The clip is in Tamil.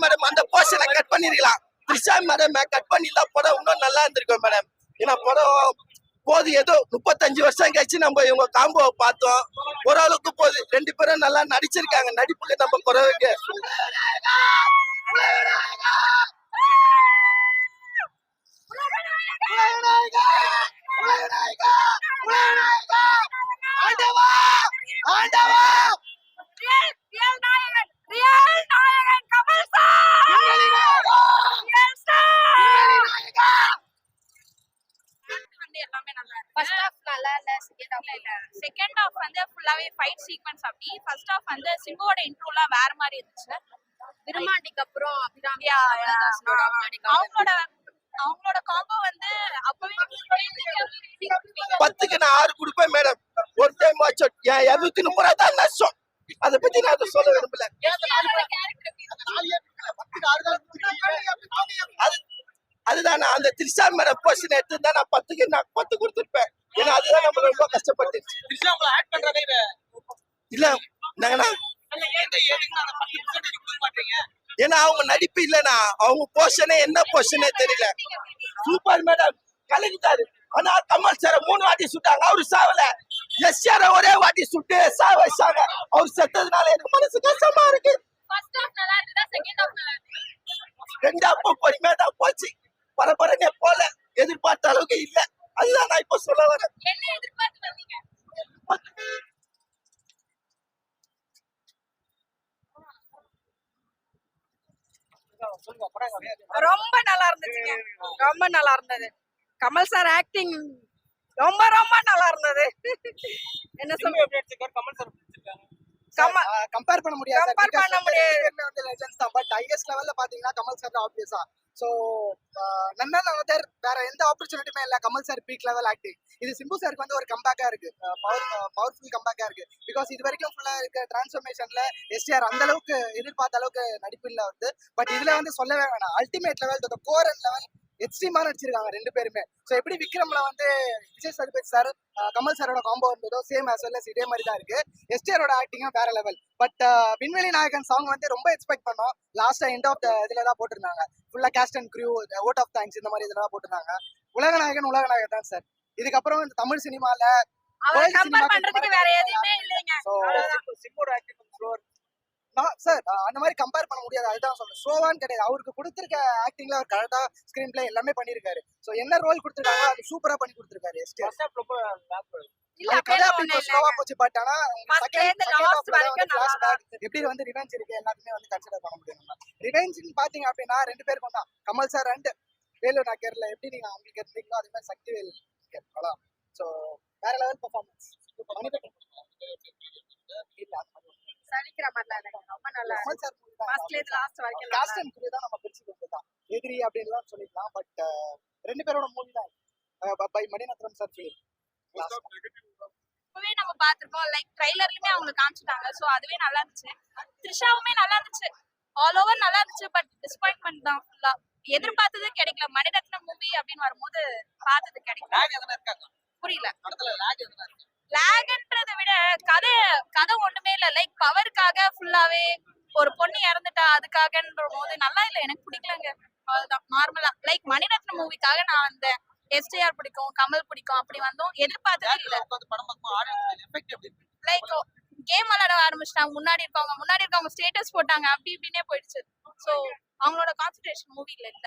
மேடம் அந்த போர்ஷனை கட் பண்ணிருக்கலாம். த்ரிஷா மேடம் கட் பண்ணிருந்தா படம் இன்னும் நல்லா இருந்திருக்கும் மேடம். ஏன்னா படம் போது ஏதோ 35 வருஷம் கழிச்சு நம்ம இவங்க காம்போவை பார்த்தோம். ஓரளவுக்கு போகுது. 2 பேரும் நல்லா நடிச்சிருக்காங்க. நடிப்புக்கு நம்ம குறைவுக்கு செகண்ட் ஹாஃப் வந்து ஃபுல்லாவே ஃபைட் சீக்வென்ஸ். அப்படி ஃபர்ஸ்ட் ஹாஃப் வந்து சிம்புவோட இன்ட்ரோலாம் வேற மாதிரி இருந்துச்சு. விருமாண்டிக்கு அப்புறம் அவங்களோட காம்போ வந்து அப்பவே 10க்கு நான் 6 கொடுப்பேன் மேடம். ஒரு டைம் வாட்ச் அவுட். என் 230 தான் நஷ்டம். அதை பத்தி நான் அதை சொல்ல விரும்பல. அதுதான் அந்த த்ரிஷா மேடம் போர்ஷன் எடுத்து தான் நான் 10க்கு 10 கொடுத்துருப்பேன். ஏன்னா அதுதான் நம்ம ரொம்ப கஷ்டப்பட்டு இல்ல நாங்கண்ணா. ஏன்னா அவங்க நடிப்பு இல்லைன்னா அவங்க போர்ஷனே என்ன போர்ஷனே தெரியல. சூப்பர் மேடம் கலந்துட்டாரு. ஆனா கமல் சார 3 வாட்டி சுட்டாங்க, அவரு சாவல. எஸ்ஆர் ஒரே வாட்டி சுட்டு சாவச்சாங்க. அவர் செத்ததுனால எனக்கு மனசு கஷ்டமா இருக்கு. ரெண்டாப்போ பொறுமையா தான் போச்சு. பரபரனே போல எதிர்பார்த்த அளவுக்கு இல்ல. அதுதான் நான் இப்ப சொல்ல வரேன். ரொம்ப நல்லா இருந்துச்சுங்க. ரொம்ப நல்லா இருந்தது. கமல் சார் ஆக்டிங் ரொம்ப ரொம்ப நல்லா இருந்தது. என்ன சொல்ல கம்பேர் பண்ண முடியாது. லெஜெண்ட்ஸ் தான். பட் ஹையஸ்ட் லெவல்ல பாத்தீங்கன்னா கமல் சார் ஆப்வியஸா. சோ நன்னன் அதர் வேற எந்த ஆப்பர்ச்சுனிட்டியுமே இல்ல. Kamal sir peak level acting. இது சிம்பு சாருக்கு வந்து ஒரு கம்பேக்கா இருக்கு. பவர்ஃபுல் கம்பேக்கா இருக்கு. பிகாஸ் இது வரைக்கும் ஃபுல்லா இருக்க டிரான்ஸ்ஃபர்மேஷன்ல எஸ்டிஆர் அந்த அளவுக்கு எதிர்பார்த்த அளவுக்கு நடிப்பு இல்ல வந்து. பட் இதுல வந்து சொல்லவே வேணாம். Ultimate level gore and level எக்ஸ்ட்ரீமா நடிச்சிருக்காங்க 2 பேருமே. ஸோ எப்படி விக்ரம்ல வந்து விஜய் சேதுபதி சார் கமல் சாரோட காம்போ இருந்ததோ சேம் ஆஸ் வெல் இதே மாதிரி தான் இருக்கு. எஸ்டிஆரோட ஆக்டிங்கும் வேற லெவல். பட் விண்வெளி நாயகன் சாங் வந்து ரொம்ப எக்ஸ்பெக்ட் பண்ணோம். லாஸ்டா எண்ட் ஆஃப் த இதுல தான் போட்டிருந்தாங்க. ஃபுல்லா cast and crew, vote of thanks இந்த மாதிரி இதெல்லாம் போட்டிருந்தாங்க. உலகநாயகன் தான் சார். இதுக்கப்புறம் இந்த தமிழ் சினிமால வேற எதுவுமே இல்லைங்க. சார் அந்த மாதிரி கம்பேர் பண்ண முடியாது. அதுதான் சொல்றேன். ஸ்லோவான்னு கிடையாது. அவருக்கு கொடுத்திருக்க ஆக்டிங்ல அவர் கரெக்டா ஸ்கிரீன் பிளே எல்லாமே பண்ணிருக்காரு. சோ என்ன ரோல் கொடுத்திருக்காங்க அது சூப்பரா பண்ணி கொடுத்திருக்காரு. ஸ்லோவா போச்சு. பட் ஆனா எப்படி வந்து ரிவெஞ்ச் இருக்கு எல்லாருமே வந்து கன்சிடர் பண்ண முடியும். ரிவெஞ்ச்னு பாத்தீங்க அப்படின்னா 2 பேருக்கும் தான். கமல் சார் அண்ட் வேலு நாயக்கர்ல எப்படி நீங்க அவங்களுக்கு இருந்தீங்களோ அதே மாதிரி சக்திவேல் அவ்வளோ. சோ வேற லெவல் பெர்ஃபார்மன்ஸ். சலிக்கிற மாதிரி ரொம்ப நல்லா எதிரி அப்படின்னு சொல்லிக்கலாம். பட் 2 பேரோட மூவி தான் பை மணிரத்னம் சார் ஃபிலிம். நம்ம பாத்திருக்கோம். லைக் ட்ரைலர்லயுமே அவங்க காமிச்சிட்டாங்க. சோ அதுவே நல்லா இருந்துச்சு. த்ரிஷாவுமே நல்லா இருந்துச்சு. ஆல் ஓவர் நல்லா இருந்துச்சு. பட் டிசப்பாயின்ட்மெண்ட் தான் ஃபுல்லா. எதிர்பார்த்தது கிடைக்கல. மணிரத்னம் மூவி அப்படின்னு வரும்போது பார்த்தது கிடைக்கல. புரியல. லேக்ன்றதை விட கதை ஒண்ணுமே இல்ல. லைக் பவருக்காக ஃபுல்லாவே ஒரு பொண்ணு இறந்துட்டா அதுக்காகன்ற போது நல்லா இல்ல. எனக்கு பிடிக்கலங்க. அதுதான் நார்மலா. லைக் மணிரத்னம் மூவிக்காக நான் அந்த எஸ்டிஆர் பிடிக்கும், கமல் பிடிக்கும் அப்படி வந்தோம். எதிர்பார்த்தது இல்ல. லைக் கேம் விளையாட ஆரம்பிச்சிட்டாங்க. முன்னாடி இருக்கவங்க ஸ்டேட்டஸ் போட்டாங்க. அப்படி இப்படின்னே போயிடுச்சு. சோ அவங்களோட கான்சென்ட்ரேஷன் மூவில இல்ல.